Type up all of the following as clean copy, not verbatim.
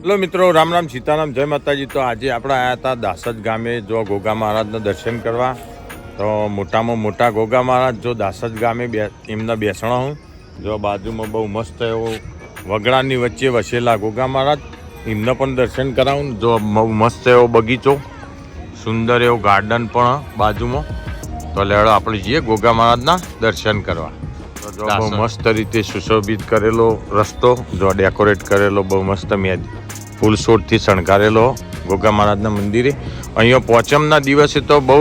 Hello મિત્રો, રામ રામ સીતારામ, જય માતાજી। તો આજે આપણે આવ્યા હતા દાસદ ગામે જો ગોગા મહારાજના દર્શન કરવા। તો મોટામાં મોટા ગોગા મહારાજ જો દાસદ ગામે એમના બેસણા હું જો બાજુમાં બહુ મસ્ત એવો વગડાની વચ્ચે વસેલા ગોગા મહારાજ એમને પણ દર્શન કરાવું। જો બહુ મસ્ત એવો બગીચો, સુંદર એવો ગાર્ડન પણ બાજુમાં। તો લેડો આપણે જઈએ ગોગા મહારાજના દર્શન કરવા। તો જો બહુ મસ્ત રીતે સુશોભિત કરેલો રસ્તો, જો ડેકોરેટ કરેલો બહુ મસ્ત મેજ ફૂલ છોડથી શણગારેલો ગોગા મહારાજના મંદિરે। અહીંયા પોચમના દિવસે તો બહુ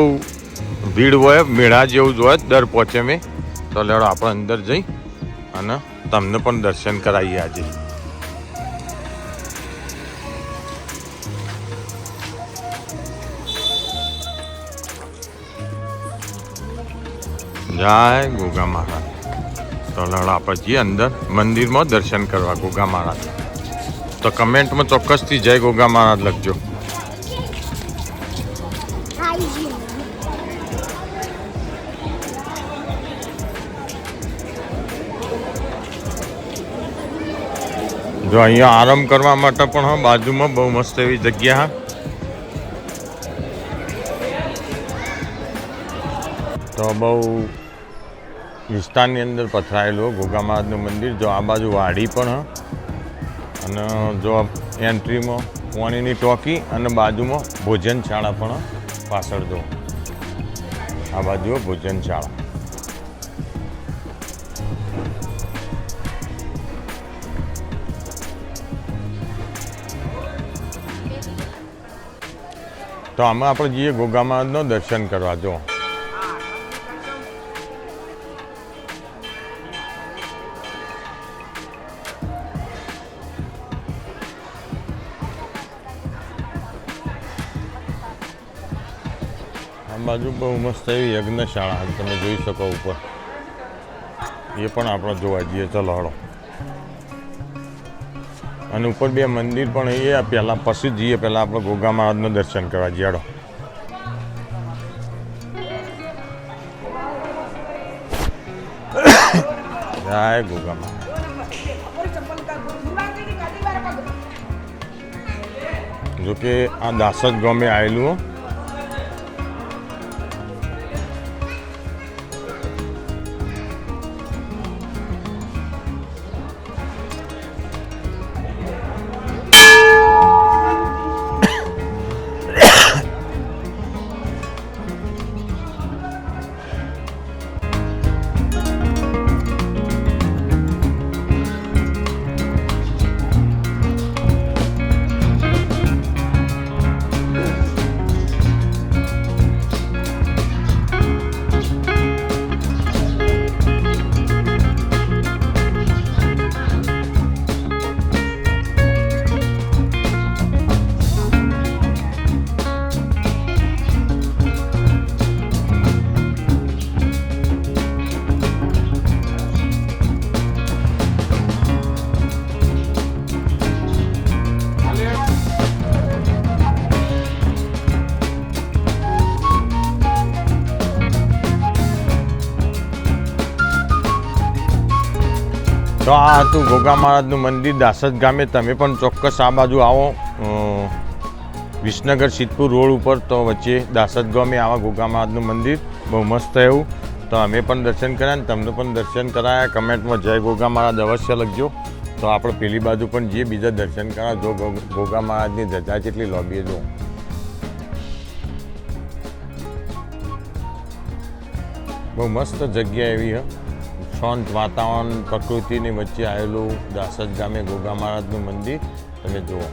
ભીડ હોય, મેળા જેવું જ હોય દર પોચમે। તો લેડો આપણે અંદર જઈ અને તમને પણ દર્શન કરાવીએ આજે। જય ગોગા મહારાજ। તો લેડો આપણે જઈએ અંદર મંદિરમાં દર્શન કરવા ગોગા મહારાજ। તો કમેન્ટમાં ચોક્કસથી જય ગોગા મહારાજ લખજો। જો અહીંયા આરામ કરવા માટે પણ બાજુમાં બહુ મસ્ત એવી જગ્યા। તો બહુ વિસ્તારની અંદર પથરાયેલું ગોગા મહારાજનું મંદિર। જો આ બાજુ વાડી પણ અને જો એન્ટ્રીમાં પાણીની ટોકી અને બાજુમાં ભોજનશાળા પણ પાછળ જો આ બાજુ ભોજનશાળા। તો આમાં આપણે જઈએ ગોગા મહારાજનું દર્શન કરવા। જો આ બાજુ બહુ મસ્ત એવી યજ્ઞશાળા તમે જોઈ શકો ઉપર, એ પણ આપણે જોવા જઈએ। ચલો હળો, અને ઉપર બે મંદિર પણ એ પહેલાં પછી જઈએ, પહેલાં આપણે ગોગા મહારાજનું દર્શન કરવા જઈએ। હળો, જય ગોગા મહારાજ। જોકે આ દાસદ ગામે આવેલું તો આ હતું ગોગા મહારાજનું મંદિર દાસદ ગામે। તમે પણ ચોક્કસ આ બાજુ આવો, વિસનગર સિદ્ધપુર રોડ ઉપર તો વચ્ચે દાસદ ગામે આવા ગોગા મહારાજનું મંદિર બહુ મસ્ત એવું। તો અમે પણ દર્શન કર્યા ને તમને પણ દર્શન કરાયા। કમેન્ટમાં જય ગોગા મહારાજ અવશ્ય લખજો। તો આપણે પેલી બાજુ પણ જઈએ બીજા દર્શન કરવા। જો ગોગા મહારાજની ધજા જેટલી લોબીએ જો બહુ મસ્ત જગ્યા એવી શાંત વાતાવરણ, પ્રકૃતિની વચ્ચે આવેલું દાસદ ગામે ગોગા મહારાજનું મંદિર તમે જુઓ।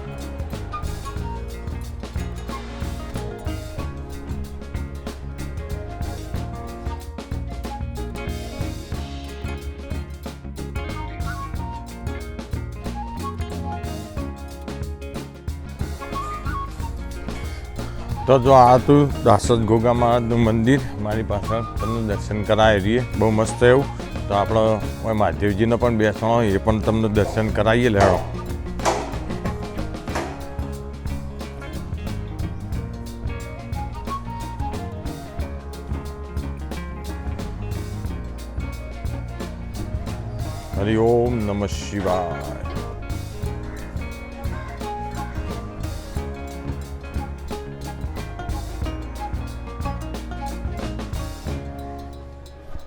તો જો આ હતું દાસદ ગોગા મહારાજનું મંદિર, મારી પાછળ તમને દર્શન કરાવી રહીએ બહુ મસ્ત એવું। તો આપણે મહાદેવજીનો પણ બેસણો હોય એ પણ તમને દર્શન કરાવીએ। લેડો, हरि ओम नमः शिवाय।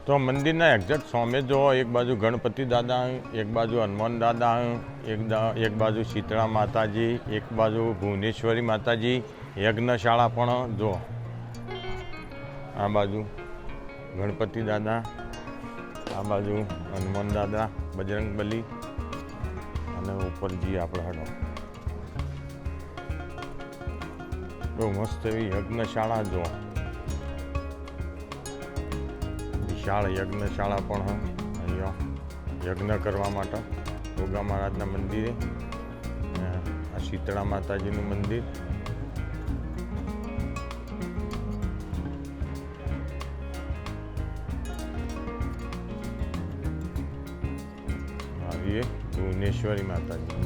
તો મંદિરના એક્ઝેક્ટ સામે જો એક બાજુ ગણપતિ દાદા, એક બાજુ હનુમાન દાદા, એક બાજુ શીતળા માતાજી, એક બાજુ ભુવનેશ્વરી માતાજી, યજ્ઞશાળા પણ જો આ બાજુ ગણપતિ દાદા, આ બાજુ હનુમાન દાદા, બજરંગબલી અને ઉપર જઈએ આપણે હડો. બહુ મસ્ત એવી યજ્ઞશાળા જો, વિશાળ યજ્ઞશાળા પણ અહીંયા યજ્ઞ કરવા માટે ગોગા મહારાજના મંદિરે. આ શીતળા માતાજીનું મંદિર. આવીએ ભુવનેશ્વરી માતાજી.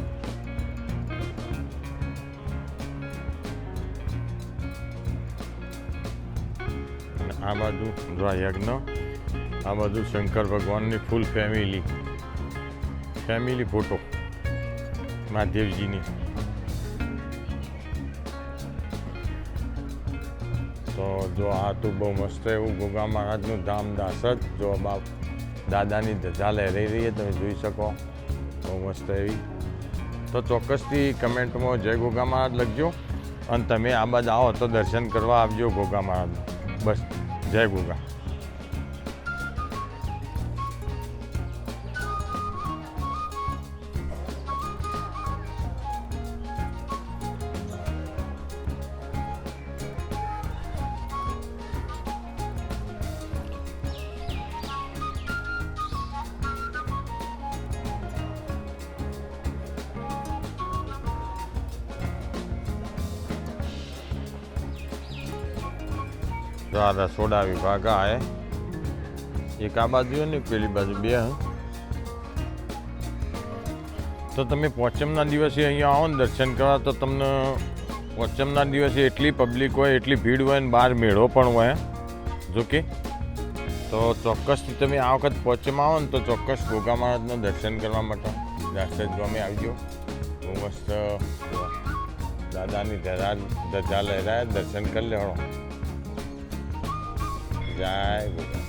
આ બાજુ જો આ યજ્ઞ, આ બાજુ શંકર ભગવાનની ફૂલ ફેમિલી ફોટો મહાદેવજીની. તો જો આ તો બહુ મસ્ત એવું ગોગા મહારાજનું ધામ દાસદ. જો બાપ દાદાની ધજા લહેરાઈ રહી છે, તમે જોઈ શકો, બહુ મસ્ત એવી. તો ચોક્કસથી કમેન્ટમાં જય ગોગા મહારાજ લખજો અને તમે આ બાજુ આવો તો દર્શન કરવા આવજો ગોગા મહારાજનું. બસ, જય ગોગા. તો આ રસોડા વિભાગ આ એક આ બાજુ ને પેલી બાજુ બે. તો તમે પોચમના દિવસે અહીંયા આવો ને દર્શન કરવા તો તમને પોચમના દિવસે એટલી પબ્લિક હોય, એટલી ભીડ હોય ને બહાર મેળો પણ હોય. જોકે તો ચોક્કસથી તમે આ વખત પોચમ આવો ને તો ચોક્કસ ગોગા મહારાજના દર્શન કરવા માટે દાસદ ગામે આવજો. બહુ મસ્ત દાદાની ધજા લહેરાય, દર્શન કરી લેવાનો. જય ગોગા.